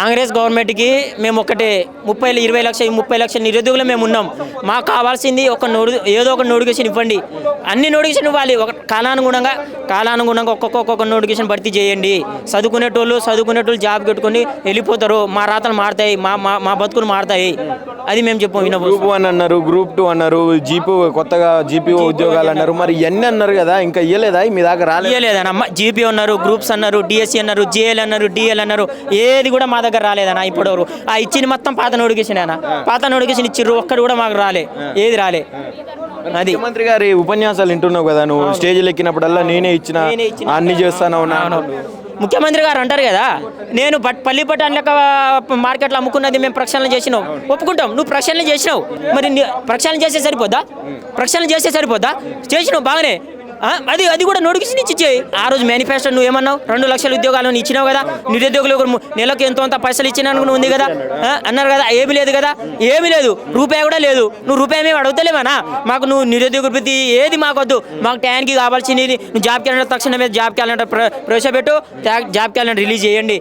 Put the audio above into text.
కాంగ్రెస్ గవర్నమెంట్కి మేము ఒకటే 20 లక్షలు 30 లక్షల నిరుద్యోగులు మేము ఉన్నాం. మాకు కావాల్సింది ఏదో ఒక నోటిఫికేషన్ ఇవ్వండి. అన్ని నోటిఫికేషన్ ఇవ్వాలి. ఒక కాలానుగుణంగా ఒక్కొక్క నోటిఫికేషన్ భర్తీ చేయండి. చదువుకునేటోళ్ళు జాబ్ పెట్టుకొని వెళ్ళిపోతారు. మా రాతలు మారుతాయి, మా బతుకులు మారుతాయి. అది మేము చెప్పాం. గ్రూప్ 1 అన్నారు, గ్రూప్ 2 అన్నారు, కొత్తగా జీపీఓ ఉద్యోగాలు అన్నారు. మరి ఇవన్నీ అన్నారు కదా, ఇంకా ఇవ్వలేదా? మీ దాకా రాలేదన్న. జీపీ అన్నారు, గ్రూప్స్ అన్నారు, డిఎస్సి అన్నారు, జిఎల్ అన్నారు, డిఎల్ అన్నారు. ఏది కూడా మా దగ్గర రాలేదన్న ఇప్పటివరకు. ఆ ఇచ్చింది మొత్తం పాత నోటిఫికేషన్ అన్న. పాత నోటిఫికేషన్ ఇచ్చిర్రు, ఒక్కడు కూడా మాకు రాలే. ఏది రాలే. అది ముఖ్యమంత్రి గారి ఉపన్యాసాలు వింటున్నావు కదా నువ్వు, స్టేజ్లో ఎక్కినప్పుడల్లా నేనే ఇచ్చిన అన్ని చేస్తాను. ముఖ్యమంత్రి గారు అంటారు కదా, నేను పల్లి పట్టాను లెక్క మార్కెట్లో అమ్ముకున్నది మేము ప్రక్షాళన చేసినావు, ఒప్పుకుంటాం. నువ్వు ప్రక్షాళన చేసినావు, మరి ప్రక్షాళన చేస్తే సరిపోద్దా? చేసినావు బాగానే. అది కూడా నోటిఫికేషన్ ఇచ్చేయి. ఆ రోజు మేనిఫెస్టో నువ్వు ఏమన్నావు? 2 లక్షల ఉద్యోగాలు ఇచ్చినావు కదా. నిరుద్యోగులు నెలకు ఎంతో అంత పైసలు ఇచ్చినాను నువ్వు ఉంది కదా అన్నారు కదా. ఏమీ లేదు కదా, ఏమీ లేదు. రూపాయి కూడా లేదు. నువ్వు రూపాయి మేము అడుగుతలేమన్నా. మాకు నువ్వు నిరుద్యోగ వృత్తి ఏది మాకొద్దు. మాకు టైంకి కావాల్సింది నువ్వు జాబ్ క్యాలెండర్ తక్షణమే జాబ్ క్యాలెండర్ ప్రవేశపెట్టు, జాబ్ క్యాలెండర్ రిలీజ్ చేయండి.